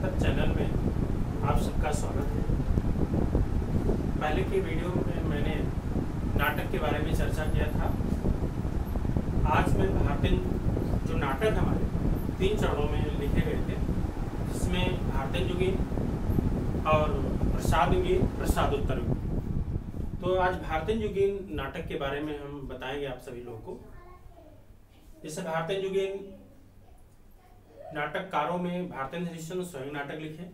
सार्थक चैनल में आप सबका स्वागत है। पहले की वीडियो में मैंने नाटक के बारे में चर्चा किया था। आज मैं भारतीय जो नाटक हमारे 3 चरणों में लिखे गए थे, जिसमें भारतीय युगीन और प्रसाद युगीन, प्रसादोत्तर युगीन। तो आज भारतीय युगीन नाटक के बारे में हम बताएंगे आप सभी लोगों को। जैसे भारतीय युगीन नाटककारों में भारतेंद्र हरिश्चंद्र स्वयं नाटक लिखे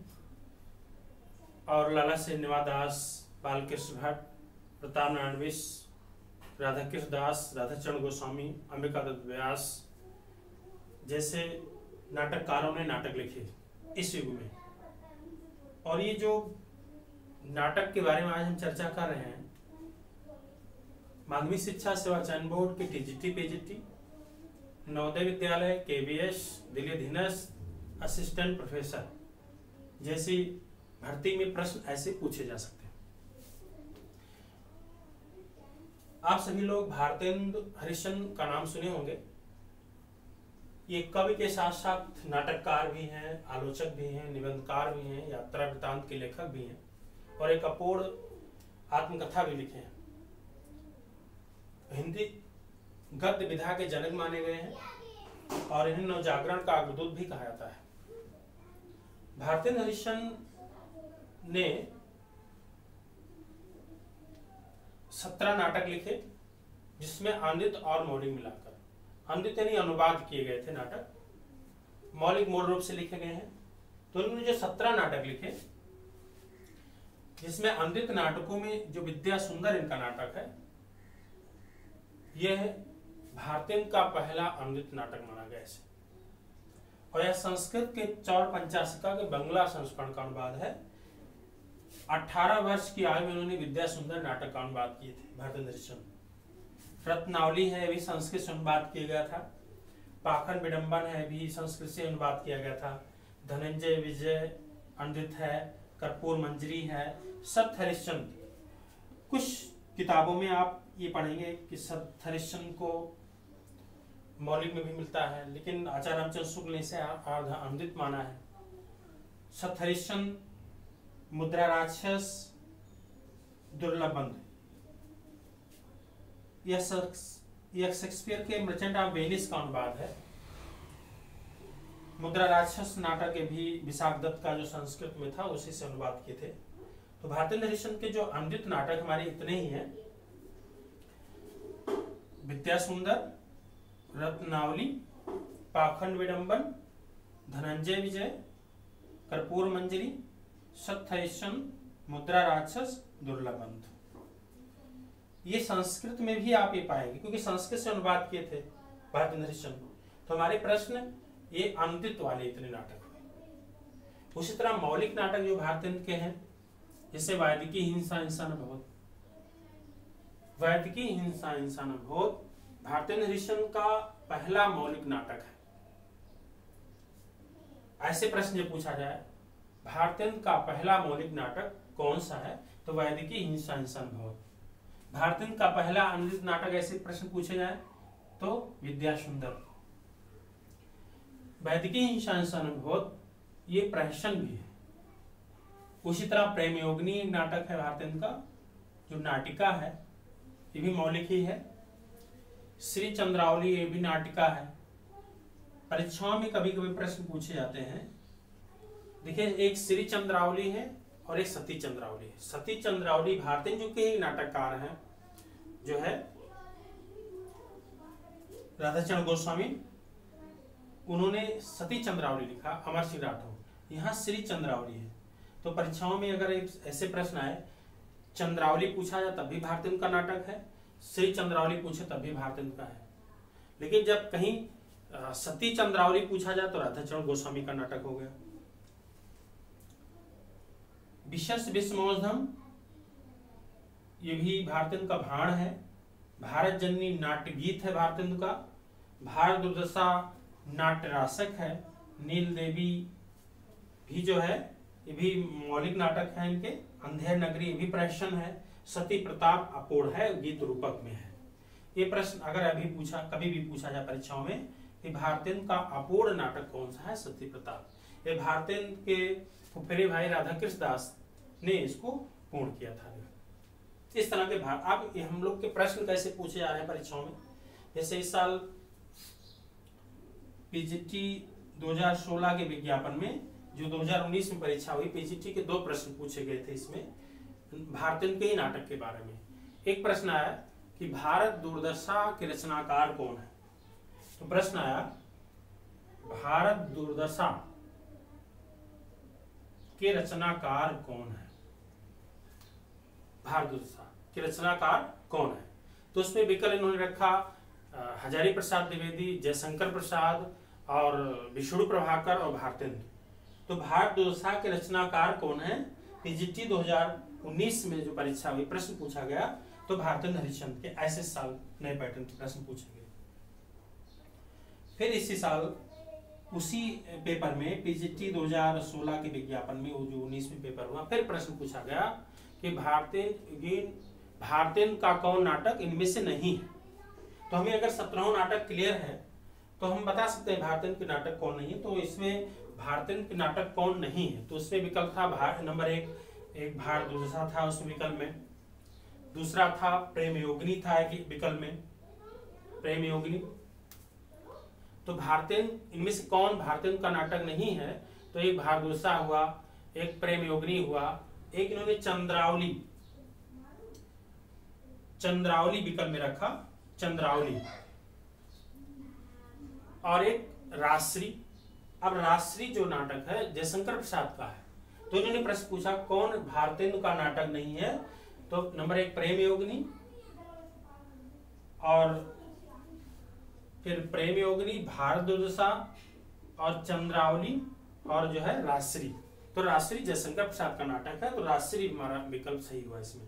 और लाला श्रीनिवास दास, बालकृष्ण भट्ट, प्रताप नारायण मिश्र, राधाकृष्ण दास, राधाचरण गोस्वामी, अंबिका दत्त व्यास जैसे नाटककारों ने नाटक लिखे इस युग में। और ये जो नाटक के बारे में आज हम चर्चा कर रहे हैं, माध्यमिक शिक्षा सेवा चयन बोर्ड के TGT, PGT, Navodaya Vidyalaya, KVS, Delhi अधीनस्थ असिस्टेंट प्रोफेसर जैसी भर्ती में प्रश्न ऐसे पूछे जा सकते हैं। आप सभी लोग भारतेंद्र हरिश्चंद्र का नाम सुने होंगे। ये कवि के साथ साथ नाटककार भी हैं, आलोचक भी हैं, निबंधकार भी हैं, यात्रा वृत्तांत के लेखक भी हैं और एक अपूर्ण आत्मकथा भी लिखे हैं। हिंदी गद्य विधा के जनक माने गए हैं और इन्हें नवजागरण का अग्रदूत भी कहा जाता है। भारतेंद्र हरिश्चंद्र ने 17 नाटक लिखे, जिसमें अनृत और मौलिक मिलाकर, अनृत यानी अनुवाद किए गए थे नाटक, मौलिक मूल रूप से लिखे गए हैं। तो उन्होंने जो 17 नाटक लिखे, जिसमें अनृत नाटकों में जो विद्या सुंदर इनका नाटक है, यह भारतेंद्र का पहला अनृत नाटक माना गया है और यह संस्कृत के चौर पंचाशिका के बंगला संस्करण का अनुवाद है। 18 वर्ष की आयु में उन्होंने विद्या सुंदर नाटक का अनुवाद किए थे भारतेंद्र हरिश्चंद्र। रत्नावली है, भी संस्कृत से अनुवाद किया गया था। पाखंड विडंबन है, भी संस्कृत से अनुवाद किया गया था। धनंजय विजय अनृत है, कर्पूर मंजरी है, सत्य हरिश्चंद्र। कुछ किताबों में आप ये पढ़ेंगे कि सत्य हरिश्चंद्र को मौलिक में भी मिलता है, लेकिन आचार्य रामचंद्र शुक्ल ने इसे अर्ध अनृत माना है। सत्य हरिश्चंद्र, मुद्रा राक्षस, दुर्लभ बंधु, यह शेक्सपियर के मर्चेंट ऑफ वेनिस का अनुवाद है। मुद्रा राक्षस नाटक के भी विशाख दत्त का जो संस्कृत में था उसी से अनुवाद किए थे। तो भारतेंद्र हरिश्चंद्र के जो अनृत नाटक हमारे इतने ही हैं: विद्या सुंदर, रत्नावली, पाखंड विडंबन, धनंजय विजय, कर्पूर मंजरी, सत्य हरिश्चंद्र, मुद्रा राक्षस, दुर्लभ बंधु। ये संस्कृत में भी आप ये पाएंगे, क्योंकि संस्कृत से अनुवाद किए थे भारतेंद्र हरिश्चंद्र। तो हमारे प्रश्न ये अनृत वाले इतने नाटक हुए। उसी तरह मौलिक नाटक जो भारतेंद्र के हैं, जैसे वैदिकी हिंसा हिंसा न बहुत, वैदिकी हिंसा हिंसा न बहुत भारतेंद्र हरिश्चंद्र का पहला मौलिक नाटक है। ऐसे प्रश्न जब पूछा जाए भारतेंद्र का पहला मौलिक नाटक कौन सा है, तो वैदिकी हिंसा हिंसा न बहुत। भारतेंद्र का पहला अनृत नाटक ऐसे प्रश्न पूछे जाए तो विद्या सुंदर। वैदिकी हिंसा हिंसा न बहुत ये प्रहसन भी है। उसी तरह प्रेम योगिनी नाटक है भारतेंद्र का, जो नाटिका है, ये भी मौलिक ही है। श्री चंद्रावली ये भी नाटिका है। परीक्षाओं में कभी कभी प्रश्न पूछे जाते हैं। देखिए, एक श्री चंद्रावली है और एक सती चंद्रावली है। सती चंद्रावली भारतेंद्र के ही नाटककार हैं, जो है राधाचरण गोस्वामी। उन्होंने सती चंद्रावली लिखा, अमर सिंह राठौर। यहाँ श्री चंद्रावली है। तो परीक्षाओं में अगर एक ऐसे प्रश्न आए, चंद्रावली पूछा जाए तब भी भारतेंद्र का नाटक है, श्री चंद्रावली पूछे तब भी भारतेंद्र का है। लेकिन जब कहीं सती चंद्रावली पूछा जाए तो राधाचरण गोस्वामी का नाटक हो गया। विशस विस्मोधम ये भी भारतेंद्र का भाण है। भारत जननी नाट्य गीत है भारतेंद्र का। भारत दुर्दशा नाट्य रासक है। नील देवी भी जो है, ये भी मौलिक नाटक है इनके। अंधेर नगरी ये भी प्रहसन है। सती प्रताप अपूर्ण है, गीत रूपक में है। ये प्रश्न अगर कभी भी पूछा जाए परीक्षाओं में कि भारतेंदु का अपूर्ण नाटक कौन सा है? सती प्रताप। ये भारतेंदु के फुफेरे भाई राधाकृष्ण दास ने इसको पूर्ण किया था। इस तरह के अब हम लोग के प्रश्न कैसे पूछे जा रहे हैं परीक्षाओं में, जैसे इस साल पीजीटी 2016 के विज्ञापन में जो 2019 में परीक्षा हुई, पीजीटी के 2 प्रश्न पूछे गए थे इसमें भारतेंदु के ही नाटक के बारे में। एक प्रश्न आया कि भारत दुर्दशा के रचनाकार कौन है? तो प्रश्न आया भारत दुर्दशा के रचनाकार कौन है? भारत दुर्दशा के रचनाकार कौन है? तो उसमें विकल्प इन्होंने रखा हजारी प्रसाद द्विवेदी, जयशंकर प्रसाद और विष्णु प्रभाकर और भारतेंदु। तो भारत दुर्दशा के रचनाकार कौन है? पीजीटी 2019 में जो परीक्षा हुई, प्रश्न पूछा गया तो भारतेंदु हरिश्चंद्र के ऐसे साल नए पैटर्न के प्रश्न पूछे गए। फिर इसी साल उसी पेपर में पीजीटी 2016 के विज्ञापन में वो जो 19 में पेपर हुआ, फिर प्रश्न पूछा गया कि भारतेंदु का कौन नाटक इनमें से नहीं है? तो हमें अगर 17 नाटक क्लियर है तो हम बता सकते हैं भारतेंदु के नाटक कौन नहीं है। तो इसमें भारतेंदु के नाटक कौन नहीं है, तो उसमें विकल्प था नंबर 1 भारत दुर्दशा था उसमें विकल्प में, दूसरा था प्रेम योगिनी था एक विकल्प में, प्रेम योगिनी। तो भारतेंदु इनमें से कौन भारतेंदु का नाटक नहीं है? तो एक भारत दुर्दशा हुआ, एक प्रेम योगिनी हुआ, एक इन्होंने चंद्रावली विकल्प में रखा, चंद्रावली, और एक राजश्री। अब राजश्री जो नाटक है जयशंकर प्रसाद का है, तो इन्होंने प्रश्न पूछा कौन भारतेंदु का नाटक नहीं है? तो नंबर 1 प्रेम योगिनी, और फिर प्रेम योगिनी, भारत दुर्दशा और चंद्रावली और जो है राजश्री। तो राजश्री जयशंकर प्रसाद का नाटक है, तो राजश्री हमारा विकल्प सही हुआ इसमें।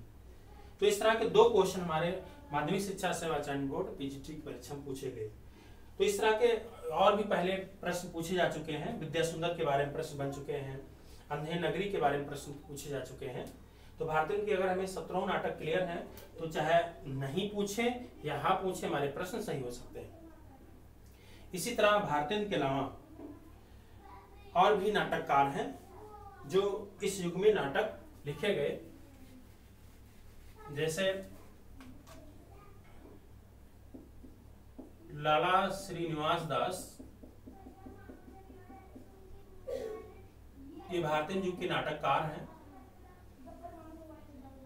तो इस तरह के 2 क्वेश्चन हमारे माध्यमिक शिक्षा सेवा चयन बोर्ड पीजीटी की परीक्षा में पूछे गए। तो इस तरह के और भी पहले प्रश्न पूछे जा चुके हैं, विद्या सुंदर के बारे में प्रश्न बन चुके हैं, अंधे नगरी के बारे में प्रश्न पूछे जा चुके हैं। तो भारतेंदु की अगर हमें 17 नाटक क्लियर हैं तो चाहे नहीं पूछे या हाँ पूछे, हमारे प्रश्न सही हो सकते हैं। इसी तरह भारतेंदु के अलावा और भी नाटककार हैं जो इस युग में नाटक लिखे गए, जैसे लाला श्रीनिवास दास, ये भारतेंदु युग के नाटककार हैं,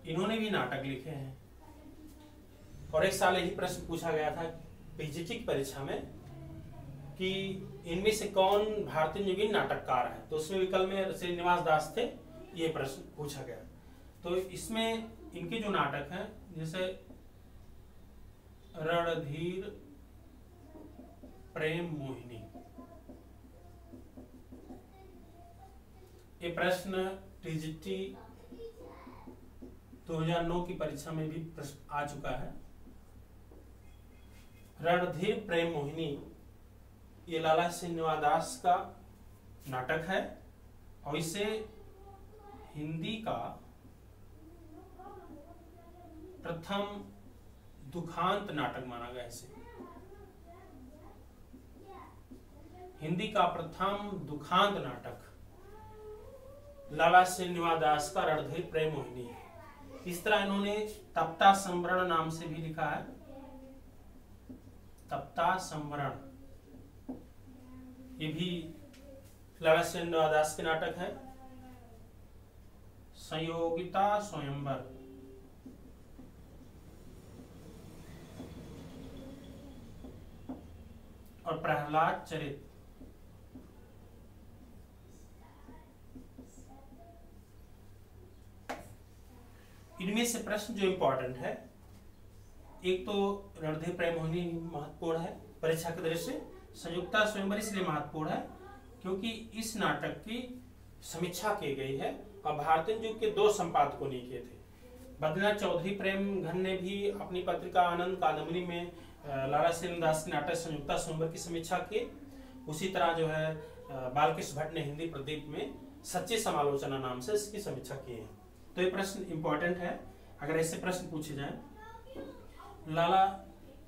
इन्होंने भी नाटक लिखे हैं। और एक साल यही प्रश्न पूछा गया था पीजीटी की परीक्षा में कि इनमें से कौन भारतेंदु युगीन नाटककार है? तो उसमें विकल्प में श्रीनिवास दास थे, ये प्रश्न पूछा गया। तो इसमें इनके जो नाटक हैं जैसे रणधीर प्रेम मोहिनी, ये प्रश्न टीजीटी 2009 की परीक्षा में भी प्रश्न आ चुका है। रणधीर प्रेम मोहिनी ये लाला श्रीनिवास दास का नाटक है और इसे हिंदी का प्रथम दुखांत नाटक माना गया। इसे हिंदी का प्रथम दुखांत नाटक लाला श्रीनिवास दास का रणधीर प्रेम मोहिनी है। इस तरह इन्होंने तप्ता संवरण नाम से भी लिखा है, तप्ता संवरण, ये भी लाला श्रीनिवास दास के नाटक है। संयोगिता स्वयंवर, और प्रहलाद चरित, इनमें से प्रश्न जो इंपॉर्टेंट है, एक तो रणधीर प्रेम मोहिनी महत्वपूर्ण है परीक्षा के दृष्टि से, संयुक्ता स्वयंवर इसलिए महत्वपूर्ण है क्योंकि इस नाटक की समीक्षा की गई है और भारतेंदु युग के 2 संपादकों ने किए थे। बद्रीनाथ चौधरी प्रेम घन ने भी अपनी पत्रिका आनंद कादम्बरी में लाला श्रीनिवास दास के नाटक संयुक्ता स्वयंवर की समीक्षा की। उसी तरह जो है बालकृष्ण भट्ट ने हिंदी प्रदीप में सच्ची समालोचना नाम से इसकी समीक्षा की है। तो ये प्रश्न इंपॉर्टेंट है, अगर ऐसे प्रश्न पूछे जाएं, लाला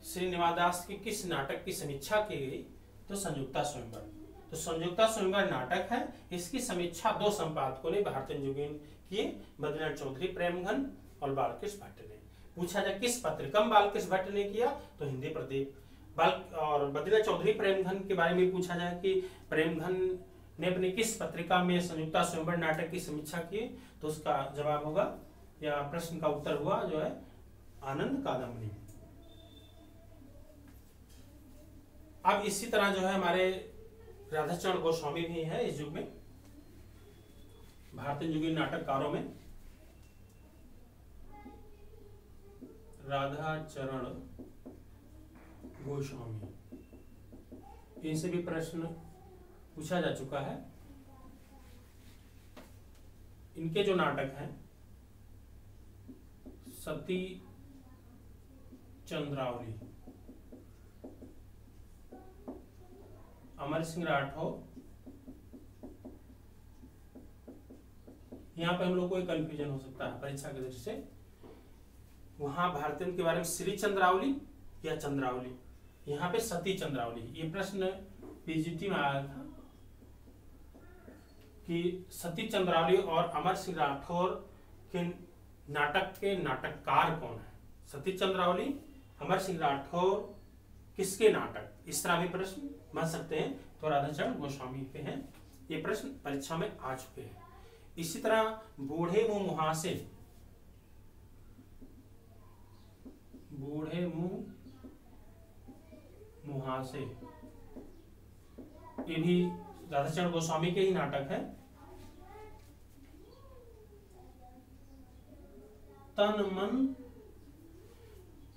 श्रीनिवास दास के किस नाटक की समीक्षा की गई, तो संयुक्ता स्वयंवर। तो संयुक्ता स्वयंवर नाटक है, इसकी समीक्षा दो संपादकों ने भारतेंदु जोगीन किए, बद्रीनाथ चौधरी प्रेमघन और बालकृष्ण भट्ट ने। पूछा जाए किस पत्रिका में बालकृष्ण भट्ट ने किया, तो हिंदी प्रदीप। और बद्रीनाथ चौधरी प्रेमघन के बारे में पूछा जाए कि प्रेमघन ने अपनी किस पत्रिका में संयुक्ता स्वयंवर नाटक की समीक्षा की, तो उसका जवाब होगा या प्रश्न का उत्तर हुआ जो है आनंद कादम्बरी। अब इसी तरह जो है हमारे राधाचरण गोस्वामी भी है इस युग में, भारतीय युगीन नाटककारों में। राधाचरण गोस्वामी, इनसे भी प्रश्न पूछा जा चुका है। इनके जो नाटक हैं सती चंद्रावली, अमर सिंह राठौर, यहां पे हम लोग को एक कंफ्यूजन हो सकता है परीक्षा की दृष्टि से। वहां भारतीय के बारे में श्री चंद्रावली या चंद्रावली, यहाँ पे सती चंद्रावली। ये प्रश्न पीजीटी में आया था कि सती चंद्रावली और अमर सिंह राठौर के नाटक के नाटककार कौन है। सती चंद्रावली, अमर सिंह राठौर किसके नाटक, इस तरह भी प्रश्न बन सकते हैं। तो राधाचरण गोस्वामी पे हैं, ये प्रश्न परीक्षा में आ चुके हैं। इसी तरह बूढ़े मुंह मुहासे, बूढ़े मुंह मुहासे, ये भी राधाचरण गोस्वामी के ही नाटक है। तन मन,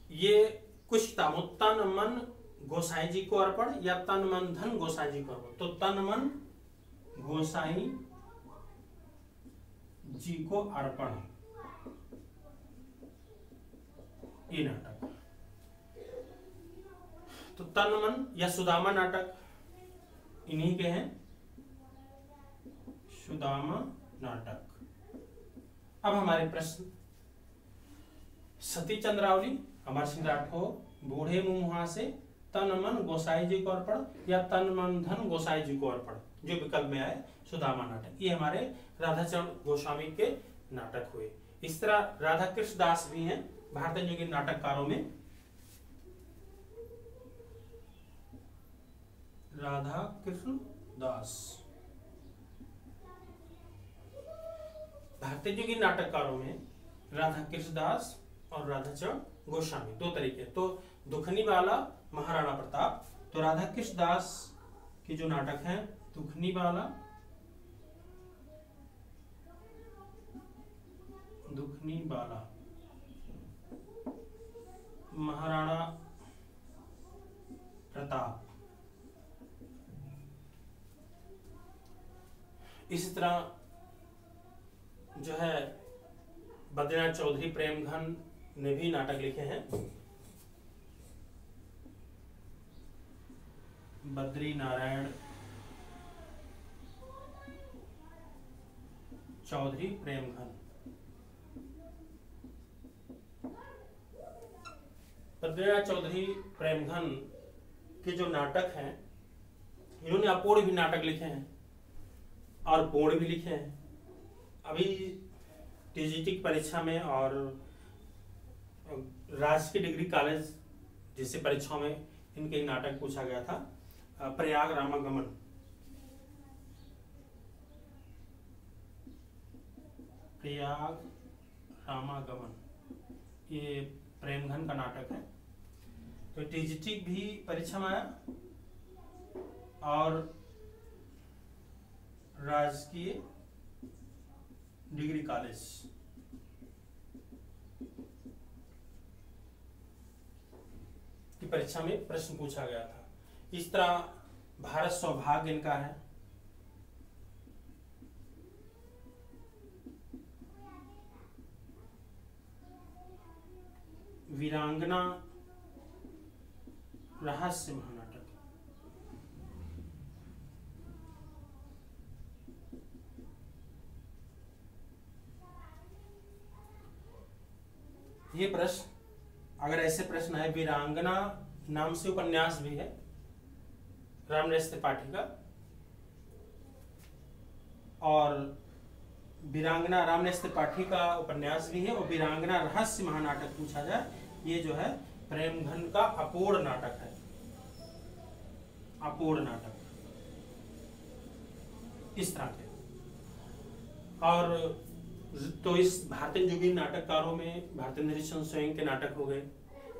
ये कुछ किताबों तन मन गोसाई जी को अर्पण या तन मन धन गोसाई जी को अर्पण, तो तन मन गोसाई जी को अर्पण, ये नाटक। तो तन मन या सुदामा नाटक इन्हीं के हैं, सुदामा नाटक। अब हमारे प्रश्न, सती चंद्रावली, अमर सिंह राठौर, बूढ़े मुंह मुहासे, तन मन गोसाई जी को अर्पण या तन मन धन गोसाई जी को अर्पण, जो विकल्प में आए सुदामा नाटक, ये हमारे राधाचरण गोस्वामी के नाटक हुए। इस तरह राधा कृष्ण दास भी हैं भारतीय युगीन नाटककारों में। राधा कृष्ण दास भारतीय युगीन नाटककारों में राधा कृष्ण दास और राधाचरण गोस्वामी, दो तरीके। तो दुखनी वाला, महाराणा प्रताप। तो राधा कृष्ण दास के जो नाटक हैं दुखनी वाला, दुखनी वाला, महाराणा प्रताप। इसी तरह जो है बद्रीनाथ चौधरी प्रेमघन ने भी नाटक लिखे हैं। बद्री नारायण चौधरी प्रेमघन, बद्रीनाथ चौधरी प्रेमघन के जो नाटक हैं, इन्होंने अपूर्ण भी नाटक लिखे हैं और पूर्ण भी लिखे हैं। अभी टीजीटी की परीक्षा में और राजकीय डिग्री कॉलेज जैसे परीक्षाओं में इनके नाटक पूछा गया था। प्रयाग रामागमन, प्रयाग रामागमन, ये प्रेमघन का नाटक है। तो टीजीटी भी परीक्षा में आया और राजकीय डिग्री कॉलेज की परीक्षा में प्रश्न पूछा गया था। इस तरह भारत सौभाग्य इनका है। वीरांगना रहस्य महानाटक, ये प्रश्न अगर ऐसे प्रश्न है, वीरांगना नाम से उपन्यास भी है, रामनेस त्रिपाठी का, और वीरांगना रामनेस त्रिपाठी का उपन्यास भी है, और वीरांगना रहस्य महानाटक पूछा जाए, ये जो है प्रेमघन का अपूर्ण नाटक है, अपूर्ण नाटक इस तरह के। और तो इस भारतीय जुगीन नाटककारों में भारतेंद्र हरिश्चंद्र स्वयं के नाटक हो गए,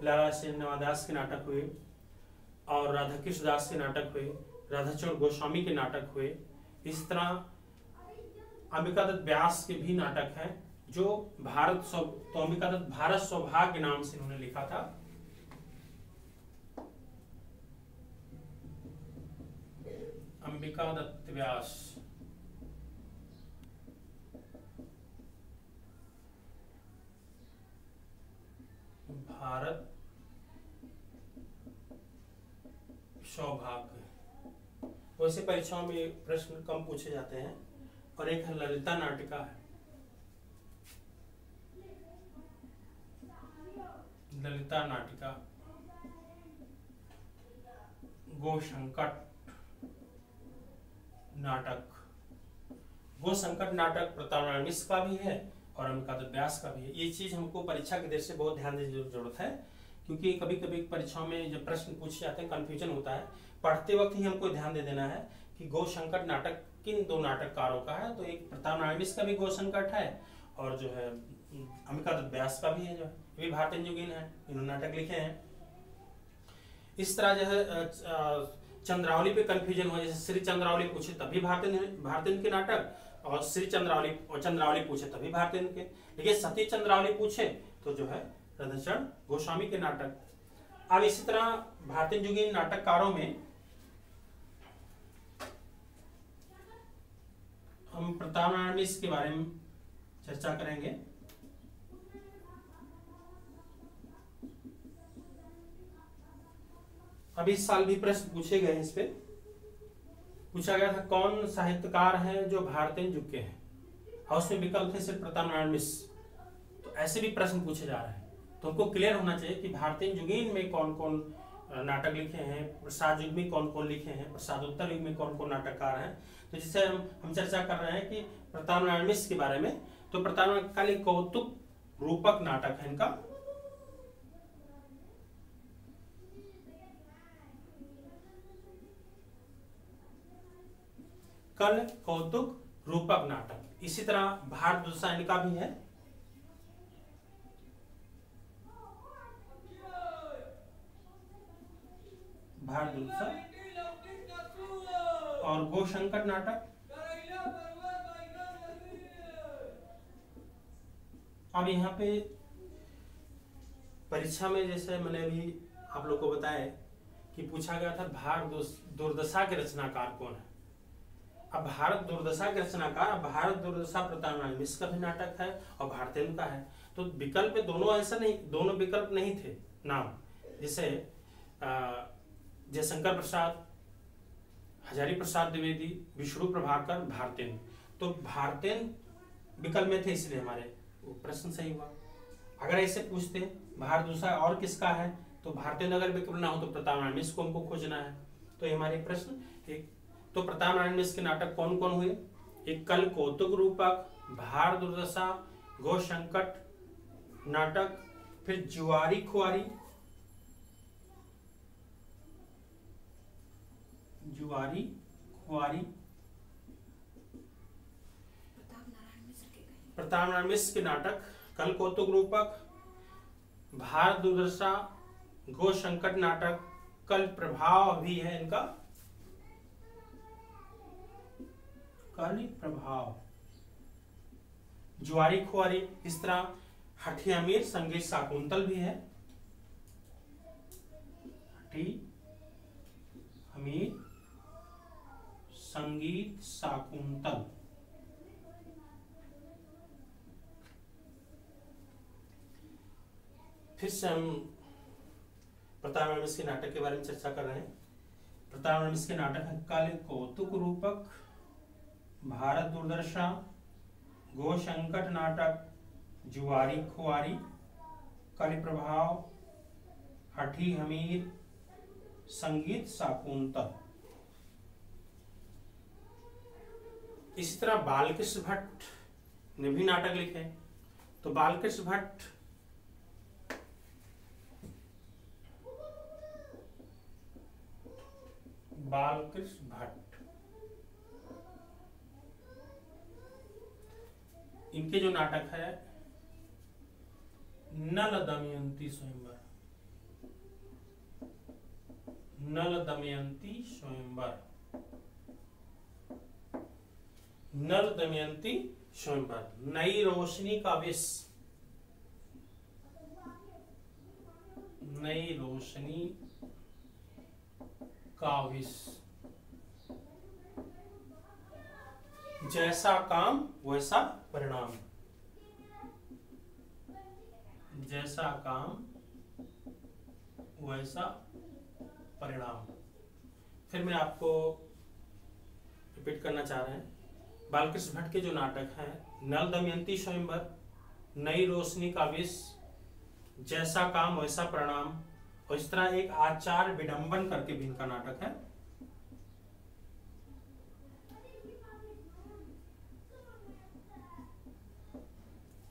लाला श्रीनिवास के नाटक हुए, और राधाकृष्ण दास के नाटक हुए, राधाचरण गोस्वामी के नाटक हुए। इस तरह अंबिकादत्त व्यास के भी नाटक हैं जो तो अंबिकादत्त भारत सौभाग्य नाम से उन्होंने लिखा था। अंबिकादत्त व्यास भारत सौभाग्य। वैसे परीक्षाओं में प्रश्न कम पूछे जाते हैं। और एक है ललिता नाटिका है, ललिता नाटिका, गोसंकट नाटक। गोसंकट नाटक प्रतापनारायण का भी है और अंबिकादत्त व्यास का भी है। ये चीज हमको परीक्षा की दृष्टि से बहुत ध्यान देने की जरूरत है, क्योंकि कभी कभी परीक्षाओं में जब प्रश्न पूछे जाते हैं कंफ्यूजन होता है। पढ़ते वक्त ही हमको ध्यान दे देना है कि गोसंकट नाटक किन दो नाटककारों का है। तो एक प्रतापनारायण का भी गोसंकट है, और जो है अंबिकादत्त व्यास का भी है, जो है ये भी भारतीय जुगीन है, इन्होंने नाटक लिखे हैं। इस तरह जो है चंद्रावली पे कंफ्यूजन हो, जैसे श्री चंद्रावली पूछे तभी भारतीय के नाटक, और श्री चंद्रावली और चंद्रावली पूछे तभी भारतीय के। लेकिन सती चंद्रावली पूछे तो जो है राधाचरण गोस्वामी के नाटक। अब इसी तरह भारतीय जुगीन नाटककारों में हम प्रतापनारायण के बारे में चर्चा करेंगे। अभी इस साल भी प्रश्न पूछे गए, इस पे पूछा गया था कौन साहित्यकार हैं जो भारतीय युग के हैं, और उसमें विकल्प थे सिर्फ प्रतापनारायण मिश्र। तो ऐसे भी प्रश्न पूछे जा रहे हैं, तो हमको क्लियर होना चाहिए कि भारतीय युगीन में कौन कौन नाटक लिखे हैं, प्रसाद युग में कौन कौन लिखे हैं, प्रसादोत्तर युग में कौन कौन नाटककार हैं। तो जिससे हम चर्चा कर रहे हैं कि प्रतापनारायण मिश्र के बारे में। तो प्रतापनारायण काली कौतुक रूपक नाटक है इनका, कल कौतुक रूपक नाटक। इसी तरह भारतदुर्दशा इनका भी है, भारतदुर्दशा, और गोसंकट नाटक। अब यहाँ पे परीक्षा में जैसे मैंने अभी आप लोग को बताया कि पूछा गया था भारत दुर्दशा के रचनाकार कौन है। अब भारत दुर्दशा के रचनाकार, भारत दुर्दशा प्रतापनारायण मिश्र का भी नाटक है और भारतीय का है। तो विकल्प पे दोनों ऐसा नहीं, दोनों विकल्प नहीं थे नाम, जैसे जयशंकर प्रसाद, हजारी प्रसाद द्विवेदी, विष्णु प्रभाकर, भारतीय। तो भारतीय विकल्प में थे, इसलिए हमारे प्रश्न सही हुआ। अगर ऐसे पूछते भारत दूसरा और किसका है, तो भारतीय अगर विकल्प ना हो तो प्रतापनारायण मिश्र को हमको खोजना है। तो ये हमारे प्रश्न एक। तो प्रतापनारायण मिश्र के नाटक कौन कौन हुए? एक कल कौतुक रूपक, भारत दुर्दशा, गोसंकट नाटक, फिर जुआरी खुआरी, जुआरी खुआरी, प्रतापनारायण मिश्र के नाटक कल कौतुक रूपक, भारत दुर्दशा, गोसंकट नाटक, कल प्रभाव भी है इनका, कल प्रभाव, जुआरी खुआरी। इस तरह हठी अमीर संगीत शाकुंतल भी है, हठी अमीर संगीत शाकुंतल। फिर से हम प्रतापनारायण मिश्र के नाटक के बारे में चर्चा कर रहे हैं। प्रतापनारायण मिश्र के नाटक है कल कौतुक रूपक, भारत दुर्दशा, गोसंकट नाटक, जुआरी खुआरी, कल प्रभाव, हठी हमीर, संगीत शाकुंतल। इसी तरह बालकृष्ण भट्ट ने भी नाटक लिखे। तो बालकृष्ण भट्ट इनके जो नाटक है नल दमयंती स्वयंवर, नल दमयंती स्वयंवर, नल दमयंती स्वयंवर, नई रोशनी का विष, नई रोशनी का विष, जैसा काम वैसा परिणाम, जैसा काम वैसा परिणाम। फिर मैं आपको रिपीट करना चाह रहे हैं, बालकृष्ण भट्ट के जो नाटक हैं नल दमयंती स्वयंवर, नई रोशनी का विष, जैसा काम वैसा परिणाम, और इस तरह एक आचार विडंबन करके भी इनका नाटक है।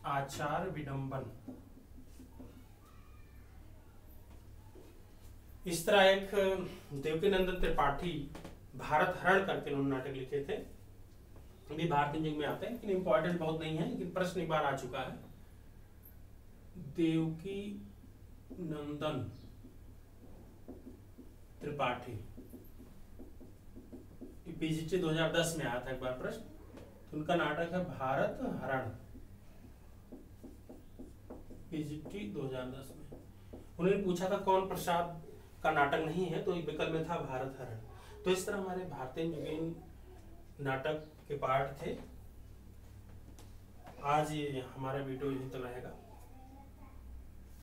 आचार विडंबन। इस तरह एक देवकीनंदन त्रिपाठी भारत हरण करके उन्होंने नाटक लिखे थे, भी भारतीय युग में आते हैं लेकिन इंपॉर्टेंट बहुत नहीं है, लेकिन प्रश्न एक बार आ चुका है। देवकी नंदन त्रिपाठी, पीजीटी 2010 में आया था एक बार प्रश्न, तो उनका नाटक है भारत हरण, पीजीटी 2010 में। उन्होंने पूछा था कौन प्रसाद का नाटक नहीं है, तो विकल्प में था भारत हरण। तो इस तरह हमारे भारतीय युगीन नाटक के पाठ थे। आज ये हमारा वीडियो यहीं तक रहेगा।